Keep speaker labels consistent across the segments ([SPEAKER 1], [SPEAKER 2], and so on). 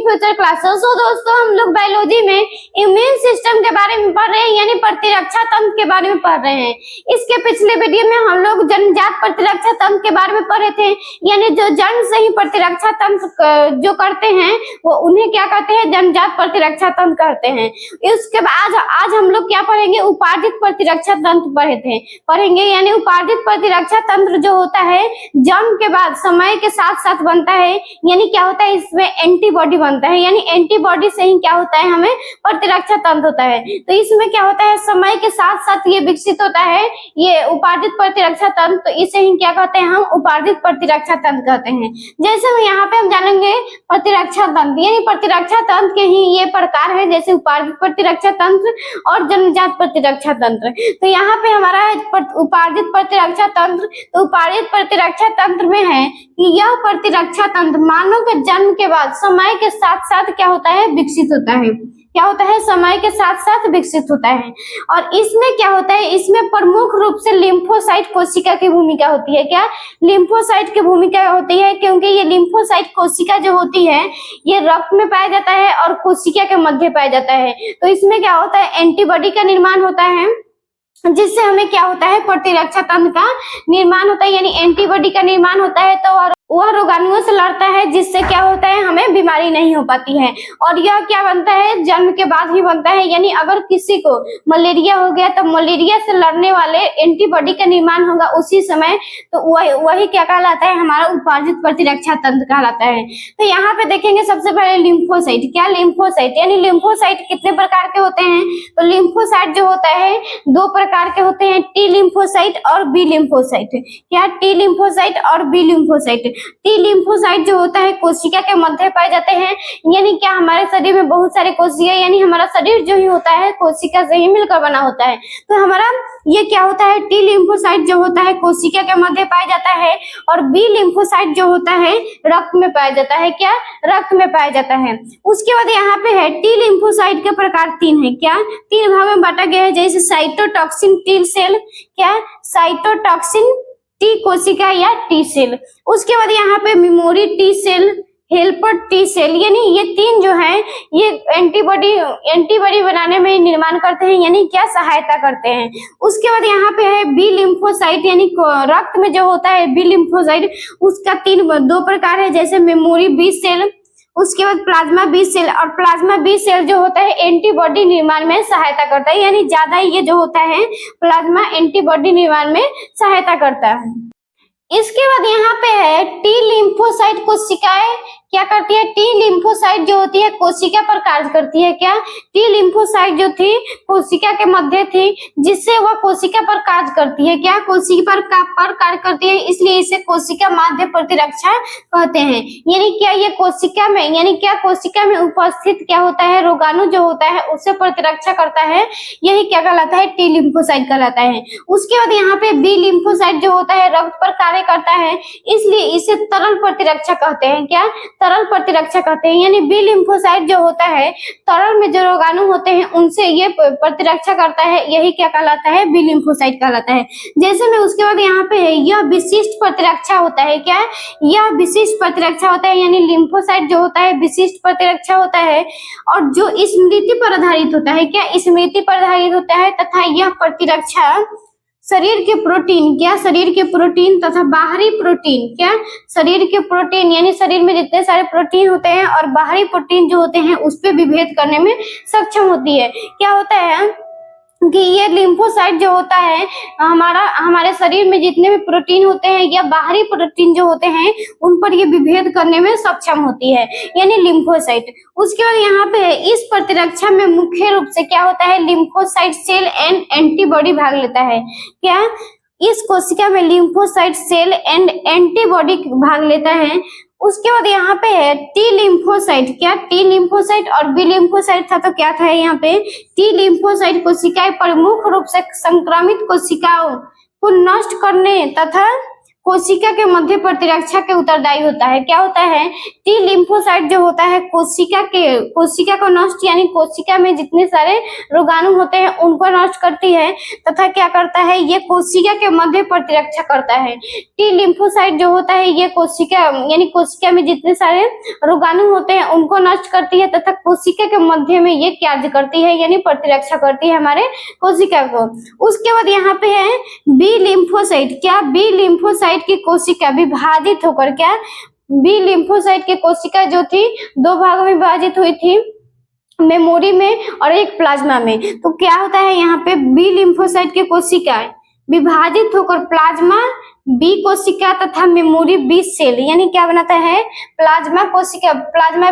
[SPEAKER 1] Future classes. तो दोस्तों हम लोग बायोलॉजी में इम्यून सिस्टम के बारे में पढ़ रहे हैं, यानी प्रतिरक्षा तंत्र के बारे में पढ़ रहे हैं। इसके पिछले वीडियो में हम लोग जन्मजात प्रतिरक्षा तंत्र के बारे में पढ़े थे, यानी जो जन्म से ही प्रतिरक्षा तंत्र जो करते हैं वो उन्हें क्या कहते हैं, जन्मजात प्रतिरक्षा तंत्र कहते हैं। इसके बाद आज हम लोग क्या पढ़ेंगे, उपार्जित प्रतिरक्षा तंत्र पढ़ेंगे, यानी उपार्जित प्रतिरक्षा तंत्र जो होता है जन्म के बाद समय के साथ साथ बनता है, यानी क्या होता है इसमें एंटीबॉडी बनता है, यानी एंटीबॉडी से ही क्या होता है हमें प्रतिरक्षा तंत्र होता है। तो इसमें क्या होता है समय के साथ साथ ये विकसित होता है, ये उपार्जित प्रतिरक्षा तंत्र, तो इसे ही क्या कहते हैं, हम उपार्जित प्रतिरक्षा तंत्र कहते हैं। जैसे यहाँ पे हम जानेंगे प्रतिरक्षा तंत्र, यानी प्रतिरक्षा तंत्र के ही ये प्रकार है, जैसे उपार्जित प्रतिरक्षा तंत्र और जन्मजात प्रतिरक्षा तंत्र। तो यहाँ पे हमारा उपार्जित प्रतिरक्षा तंत्र, तो उपार्जित प्रतिरक्षा तंत्र में है कि यह प्रतिरक्षा तंत्र मानव के जन्म के बाद समय के साथ साथ क्या होता है, विकसित होता है। क्या होता है, समय के साथ साथ विकसित होता है। और इसमें क्या होता है, इसमें प्रमुख रूप से लिम्फोसाइट कोशिका की भूमिका होती है। क्या लिम्फोसाइट की भूमिका होती है, क्योंकि ये लिम्फोसाइट कोशिका जो होती है ये रक्त में पाया जाता है और कोशिका के मध्य पाया जाता है। तो इसमें क्या होता है, एंटीबॉडी का निर्माण होता है, जिससे हमें क्या होता है, प्रतिरक्षा तंत्र का निर्माण होता है, यानी एंटीबॉडी का निर्माण होता है। तो वह रोगाणुओं से लड़ता है, जिससे क्या होता है, हमें बीमारी नहीं हो पाती है। और यह क्या बनता है, जन्म के बाद ही बनता है, यानी अगर किसी को मलेरिया हो गया तो मलेरिया से लड़ने वाले एंटीबॉडी का निर्माण होगा उसी समय, तो वही क्या कहलाता है, हमारा उपार्जित प्रतिरक्षा तंत्र कहलाता है। तो यहाँ पे देखेंगे सबसे पहले लिम्फोसाइट। क्या लिम्फोसाइट, यानी लिम्फोसाइट कितने प्रकार के होते हैं, तो लिम्फोसाइट जो होता है दो प्रकार के होते हैं, टी लिम्फोसाइट और बी लिम्फोसाइट। क्या टी लिम्फोसाइट और बी लिम्फोसाइट। टी लिम्फोसाइट जो होता है कोशिका के मध्य पाए जाते हैं, यानी क्या हमारे शरीर में बहुत सारे कोशिका, यानी हमारा शरीर जो ही होता है कोशिका से ही मिलकर बना होता है। तो हमारा ये क्या होता है, टी लिम्फोसाइट जो होता है कोशिका के मध्य पाया जाता है, और बी लिम्फोसाइट जो होता है रक्त में पाया जाता है। क्या रक्त में पाया जाता है। उसके बाद यहाँ पे है टी लिम्फोसाइट के प्रकार तीन है। क्या तीन भाग में बांटा गया है, जैसे साइटोटॉक्सिन टी सेल, क्या साइटोटॉक्सिन टी कोशिका या टी सेल। उसके बाद यहाँ पे memory T cell, helper T cell, यानी ये तीन जो है ये एंटीबॉडी बनाने में निर्माण करते हैं, यानी क्या सहायता करते हैं। उसके बाद यहाँ पे है बी लिम्फोसाइट, यानी रक्त में जो होता है बी लिम्फोसाइट, उसका दो प्रकार है, जैसे मेमोरी बी सेल, उसके बाद प्लाज्मा बी सेल। और प्लाज्मा बी सेल जो होता है एंटीबॉडी निर्माण में सहायता करता है, यानी ज्यादा ये जो होता है प्लाज्मा एंटीबॉडी निर्माण में सहायता करता है। इसके बाद यहाँ पे है टी लिम्फोसाइट कोशिकाएं क्या करती है, टी लिम्फोसाइट जो होती है कोशिका पर कार्य करती है। क्या टी लिम्फोसाइट जो थी कोशिका के मध्य थी, जिससे वह कोशिका पर कार्य करती है। क्या कोशिका पर कार्य करती है, इसलिए इसे कोशिका माध्य प्रतिरक्षा कहते हैं। यानी क्या ये कोशिका में, यानी क्या कोशिका में उपस्थित क्या होता है, रोगाणु जो होता है उससे प्रतिरक्षा करता है, यही क्या कहलाता है, टी लिम्फोसाइट कहलाता है। उसके बाद यहाँ पे बी लिम्फोसाइट जो होता है रक्त पर कार्य करता है, इसलिए इसे तरल प्रतिरक्षा कहते हैं। क्या तरल प्रतिरक्षा कहते हैं, यानी बी लिम्फोसाइट जो होता है तरल में जो रोगाणु होते हैं उनसे ये प्रतिरक्षा करता है, यही क्या कहलाता है, बी लिम्फोसाइट कहलाता है। जैसे में उसके बाद यहाँ पे है यह विशिष्ट प्रतिरक्षा होता है। क्या यह विशिष्ट प्रतिरक्षा होता है, यानी लिम्फोसाइट जो होता है विशिष्ट प्रतिरक्षा होता है, और जो स्मृति पर आधारित होता है। क्या स्मृति पर आधारित होता है, तथा यह प्रतिरक्षा शरीर के प्रोटीन, क्या शरीर के प्रोटीन तथा बाहरी प्रोटीन, क्या शरीर के प्रोटीन, यानी शरीर में जितने सारे प्रोटीन होते हैं और बाहरी प्रोटीन जो होते हैं उस पे विभेद करने में सक्षम होती है। क्या होता है कि ये लिम्फोसाइट जो होता है हमारे शरीर में जितने भी प्रोटीन होते हैं या बाहरी प्रोटीन जो होते हैं उन पर ये विभेद करने में सक्षम होती है, यानी लिम्फोसाइट। उसके बाद यहाँ पे इस प्रतिरक्षा में मुख्य रूप से क्या होता है, लिम्फोसाइट सेल एंड एंटीबॉडी भाग लेता है। क्या इस कोशिका में लिम्फोसाइट सेल एंड एंटीबॉडी भाग लेता है। उसके बाद यहाँ पे है टी लिम्फोसाइट। क्या टी लिम्फोसाइट और बी लिम्फोसाइट था, तो क्या था यहाँ पे, टी लिम्फोसाइट कोशिकाएं प्रमुख रूप से संक्रमित कोशिकाओं को नष्ट करने तथा कोशिका के मध्य प्रतिरक्षा के उत्तरदायी होता है। क्या होता है? टी लिम्फोसाइट जो होता है कोशिका को नष्ट यानी कोशिका में जितने सारे रोगाणु होते हैं उनको नष्ट करती है तथा क्या करता है? ये कोशिका के मध्य प्रतिरक्षा करता है। टी लिम्फोसाइट जो होता है ये कोशिका यानी कोशिका में जितने सारे रोगाणु होते हैं उनको नष्ट करती है तथा कोशिका के मध्य में ये कार्य करती है यानी प्रतिरक्षा करती है हमारे कोशिका को। उसके बाद यहाँ पे है बी लिम्फोसाइट। क्या? बी लिम्फोसाइट की कोशिका विभाजित होकर क्या? बी लिम्फोसाइट की कोशिका जो थी दो भागों में विभाजित हुई थी, मेमोरी में और एक प्लाज्मा में। तो क्या होता है यहाँ पे? बी लिम्फोसाइट की कोशिका विभाजित होकर प्लाज्मा बी कोशिका तथा मेमोरी बी सेल यानी क्या बनाता है? प्लाज्मा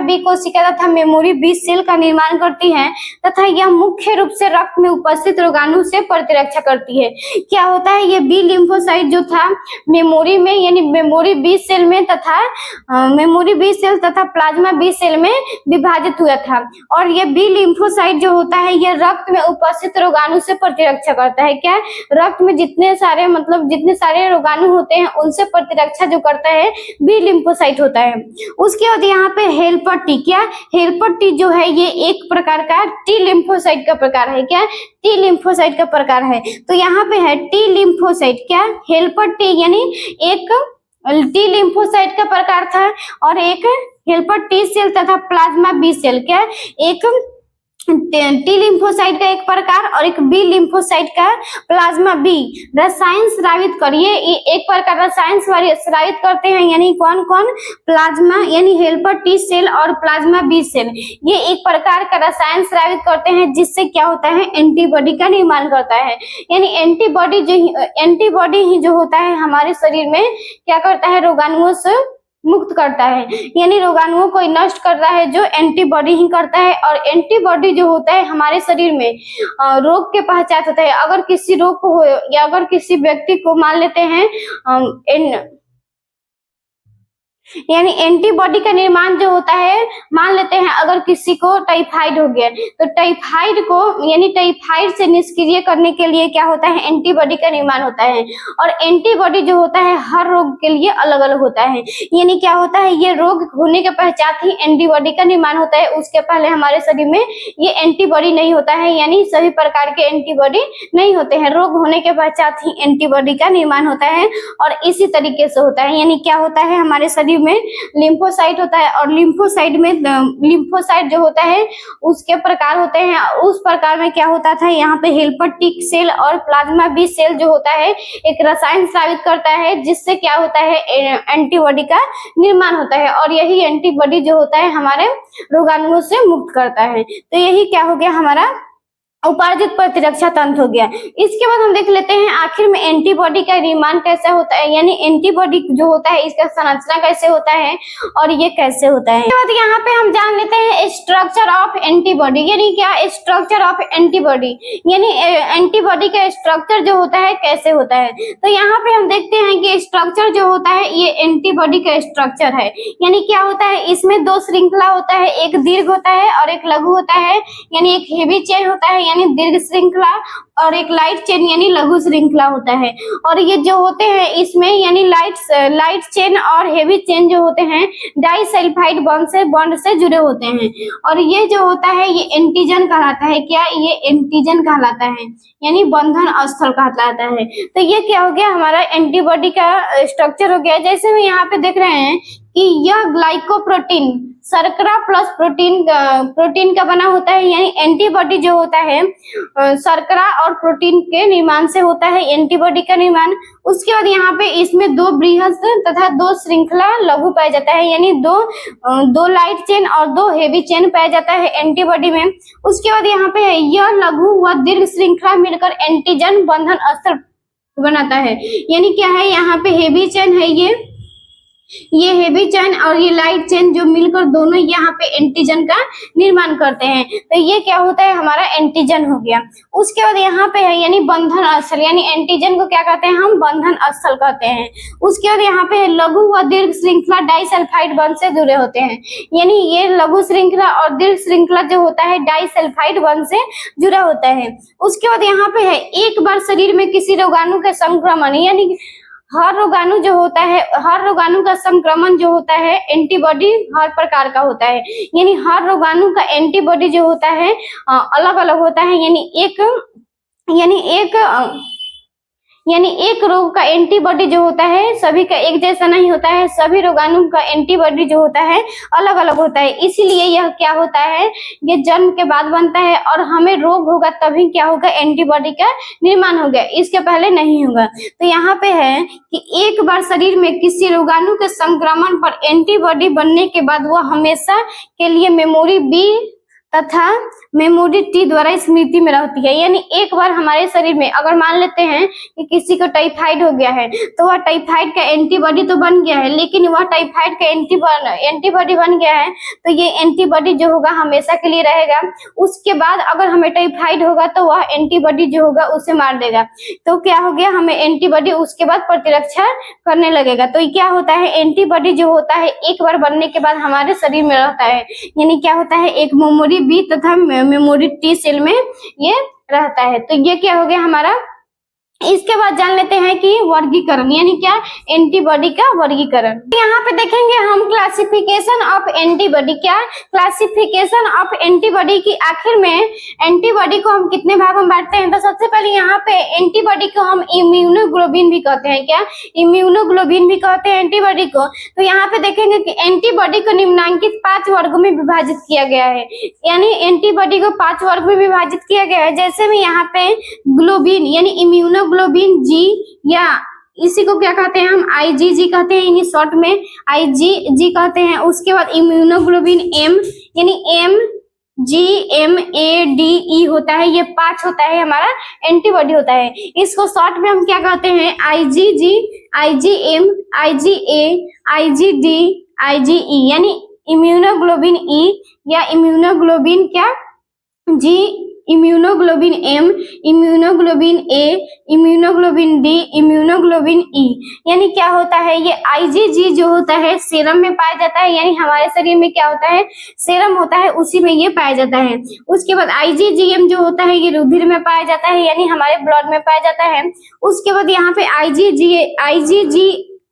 [SPEAKER 1] बी कोशिका तथा मेमोरी बी सेल का निर्माण करती है तथा यह मुख्य रूप से रक्त में उपस्थित रोगाणु से प्रतिरक्षा करती है। क्या होता है? ये बी लिम्फोसाइट जो था मेमोरी में यानी मेमोरी बी सेल में तथा मेमोरी बी सेल तथा प्लाज्मा बी सेल में विभाजित हुआ था और ये बी लिम्फोसाइट जो होता है ये रक्त में उपस्थित रोगाणु से प्रतिरक्षा करता है। क्या? रक्त में जितने सारे रोगाणु होते हैं उनसे प्रतिरक्षा जो करता है बी लिम्फोसाइट होता है। उसके बाद यहाँ पे हेल्पर टी। क्या? हेल्पर टी जो है ये एक प्रकार का टी लिम्फोसाइट का प्रकार है। क्या? टी लिम्फोसाइट का प्रकार है। तो यहाँ पे है टी लिम्फोसाइट। क्या? हेल्पर टी यानी एक टी लिम्फोसाइट का प्रकार था और एक हेल्पर टी सेल तथा प्लाज्मा बी सेल। क्या? एक टी लिम्फोसाइट का एक प्रकार और एक बी लिम्फोसाइट का प्लाज्मा बी रसायन स्रावित करिए एक प्रकार रसायन स्रावित करते हैं यानी कौन कौन? प्लाज्मा यानी हेल्पर टी सेल और प्लाज्मा बी सेल ये एक प्रकार का रसायन स्रावित करते हैं जिससे क्या होता है? एंटीबॉडी का निर्माण करता है। यानी एंटीबॉडी ही जो होता है हमारे शरीर में क्या करता है? रोगाणुओं से मुक्त करता है यानी रोगाणुओं को नष्ट करता है जो एंटीबॉडी ही करता है। और एंटीबॉडी जो होता है हमारे शरीर में रोग के पहचान होता है। अगर किसी रोग को हो या अगर किसी व्यक्ति को मान लेते हैं यानी एंटीबॉडी का निर्माण जो होता है मान लेते हैं अगर किसी को टाइफाइड हो गया तो टाइफाइड से निष्क्रिय करने के लिए क्या होता है? एंटीबॉडी का निर्माण होता है और एंटीबॉडी जो होता है हर रोग के लिए अलग अलग होता है। यानी क्या होता है? ये रोग होने के पश्चात ही एंटीबॉडी का निर्माण होता है, उसके पहले हमारे शरीर में ये एंटीबॉडी नहीं होता है यानी सभी प्रकार के एंटीबॉडी नहीं होते हैं। रोग होने के पश्चात ही एंटीबॉडी का निर्माण होता है और इसी तरीके से होता है। यानी क्या होता है? हमारे शरीर में लिम्फोसाइट होता है और लिम्फोसाइट जो होता है उसके प्रकार होते हैं। उस प्रकार में क्या होता था? यहाँ पे हेल्पर टी सेल और प्लाज्मा बी सेल जो होता है एक रसायन स्रावित करता है जिससे क्या होता है? एंटीबॉडी का निर्माण होता है और यही एंटीबॉडी जो होता है हमारे रोगाणुओं से मुक्त करता है। तो यही क्या हो गया? हमारा उपार्जित प्रतिरक्षा तंत्र हो गया। इसके बाद हम देख लेते हैं आखिर में एंटीबॉडी का निर्माण कैसे होता है यानी एंटीबॉडी जो होता है इसका संरचना कैसे होता है और ये कैसे होता है। इसके बाद यहाँ पे हम जान लेते हैं स्ट्रक्चर ऑफ एंटीबॉडी यानी क्या? स्ट्रक्चर ऑफ एंटीबॉडी यानी एंटीबॉडी का स्ट्रक्चर जो होता है कैसे होता है। तो यहाँ पे हम देखते हैं कि स्ट्रक्चर जो होता है ये एंटीबॉडी का स्ट्रक्चर है। यानी क्या होता है? इसमें दो श्रृंखला होता है, एक दीर्घ होता है और एक लघु होता है यानी एक हेवी चेन होता है यानी दीर्घ श्रृंखला और एक लाइट चेन यानी लघु श्रृंखला होता है। और ये जो होते हैं इसमें यानी लाइट चेन और हेवी चेन जो होते हैं डाइसल्फाइड बॉन्ड से जुड़े होते हैं और ये जो होता है ये एंटीजन कहलाता है। क्या? ये एंटीजन कहलाता है यानी बंधन स्थल कहलाता है। तो ये क्या हो गया? हमारा एंटीबॉडी का स्ट्रक्चर हो गया। जैसे हम यहाँ पे देख रहे हैं कि यह ग्लाइकोप्रोटीन शर्करा प्लस प्रोटीन का बना होता है यानी एंटीबॉडी जो होता है शर्करा और प्रोटीन के निर्माण से होता है एंटीबॉडी का निर्माण। उसके बाद यहाँ पे इसमें दो बृहद तथा दो श्रृंखला लघु पाया जाता है यानी दो लाइट चेन और दो हेवी चेन पाया जाता है एंटीबॉडी में। उसके बाद यहाँ पे यह लघु व दीर्घ श्रृंखला मिलकर एंटीजन बंधन स्थल बनाता है। यानी क्या है? यहाँ पे हेवी चेन है ये हेवी चेन और ये लाइट चेन जो मिलकर दोनों यहाँ पे एंटीजन का निर्माण करते हैं। तो ये क्या होता है? हमारा एंटीजन हो गया। उसके बाद यहाँ पे है यानी बंधन स्थल यानी एंटीजन को क्या कहते हैं? हम बंधन स्थल कहते हैं। उसके बाद यहाँ पे लघु व दीर्घ श्रृंखला डाइसल्फाइड बॉन्ड से जुड़े होते हैं यानी ये लघु श्रृंखला और दीर्घ श्रृंखला जो होता है डाइसल्फाइड बॉन्ड से जुड़ा होता है। उसके बाद यहाँ पे है एक बार शरीर में किसी रोगाणु के संक्रमण यानी हर रोगाणु जो होता है, हर रोगाणु का संक्रमण जो होता है एंटीबॉडी हर प्रकार का होता है, यानी हर रोगाणु का एंटीबॉडी जो होता है अलग अलग होता है, यानी एक रोग का एंटीबॉडी जो होता है सभी का एक जैसा नहीं होता है, सभी रोगाणु का एंटीबॉडी जो होता है अलग अलग होता है। इसीलिए यह क्या होता है, ये जन्म के बाद बनता है और हमें रोग होगा तभी क्या होगा, एंटीबॉडी का निर्माण होगा, इसके पहले नहीं होगा। तो यहाँ पे है कि एक बार शरीर में किसी रोगाणु के संक्रमण पर एंटीबॉडी बनने के बाद वह हमेशा के लिए मेमोरी बी तथा मेमोरी टी द्वारा स्मृति में रहती है। यानी एक बार हमारे शरीर में अगर मान लेते हैं कि किसी को टाइफाइड हो गया है तो वह टाइफाइड का एंटीबॉडी तो बन गया है, लेकिन वह टाइफाइड का एंटीबॉडी बन गया है तो ये एंटीबॉडी जो होगा हमेशा के लिए रहेगा। उसके बाद अगर हमें टाइफाइड होगा तो वह एंटीबॉडी जो होगा उसे मार देगा, तो क्या हो गया, हमें एंटीबॉडी उसके बाद प्रतिरक्षा करने लगेगा। तो क्या होता है, एंटीबॉडी जो होता है एक बार बनने के बाद हमारे शरीर में रहता है, यानी क्या होता है, एक मेमोरी बी तथा मेमोरी टी सेल में ये रहता है। तो ये क्या हो गया हमारा। इसके बाद जान लेते हैं कि वर्गीकरण, यानी क्या, एंटीबॉडी का वर्गीकरण। यहाँ पे देखेंगे हम क्लासिफिकेशन ऑफ एंटीबॉडी। क्या, क्लासिफिकेशन ऑफ एंटीबॉडी की आखिर में एंटीबॉडी को हम कितने भागों में बांटते हैं। तो सबसे पहले यहाँ पे एंटीबॉडी को हम इम्यूनोग्लोबिन भी कहते हैं। क्या, इम्यूनोग्लोबिन भी कहते हैं एंटीबॉडी को। तो यहाँ पे देखेंगे कि एंटीबॉडी को निम्नलिखित 5 वर्गों में विभाजित किया गया है, यानी एंटीबॉडी को 5 वर्ग में विभाजित किया गया है। जैसे में यहाँ पे ग्लोबिन यानी इम्यूनोग्लोबिन जी, या इसी को क्या कहते हैं हम, IgG कहते हैं, यानी शॉर्ट में IgG कहते हैं। उसके बाद इम्यूनोग्लोबिन M यानी MGMADE होता है, ये 5 होता है हमारा एंटीबॉडी होता है। इसको शॉर्ट में हम क्या कहते हैं, IgG, IgM, IgA, IgD, IgE, यानी इम्यूनोग्लोबिन E या इम्यूनोग्लोबिन क्या G, immunoglobulin M, immunoglobulin A, immunoglobulin D, immunoglobulin E। यानी क्या होता है, ये IgG जो होता है सीरम में पाया जाता है, यानी हमारे शरीर में क्या होता है, सीरम होता है, उसी में ये पाया जाता है। उसके बाद IgGM जो होता है ये रुधिर में पाया जाता है, यानी हमारे ब्लड में पाया जाता है। उसके बाद यहाँ पे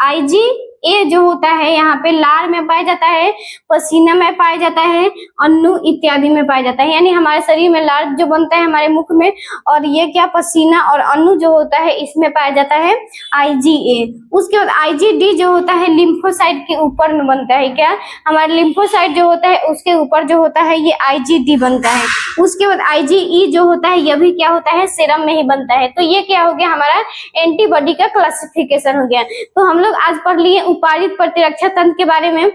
[SPEAKER 1] IgA जो होता है यहाँ पे लार में पाया जाता है, पसीना में पाया जाता है, अन्न इत्यादि में पाया जाता है। यानी हमारे शरीर में लार जो बनता है हमारे मुख में, और ये क्या, पसीना और अन्न जो होता है इसमें पाया जाता है IgA। उसके बाद IgD जो होता है लिम्फोसाइट के ऊपर में बनता है। क्या, हमारे लिम्फोसाइट जो होता है उसके ऊपर जो होता है ये IgD बनता है। उसके बाद IgE जो होता है यह भी क्या होता है, सीरम में ही बनता है। तो ये क्या हो गया, हमारा एंटीबॉडी का क्लासिफिकेशन हो गया। तो हम लोग आज पढ़ लिए उपादित प्रतिरक्षा तंत्र के बारे में,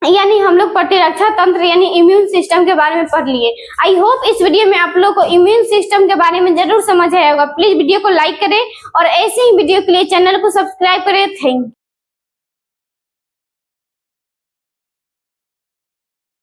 [SPEAKER 1] यानी हम लोग प्रतिरक्षा तंत्र यानी इम्यून सिस्टम के बारे में पढ़ लिए। आई होप इस वीडियो में आप लोग को इम्यून सिस्टम के बारे में जरूर समझ आया होगा। प्लीज वीडियो को लाइक करें और ऐसे ही वीडियो के लिए चैनल को सब्सक्राइब करें। Thank you.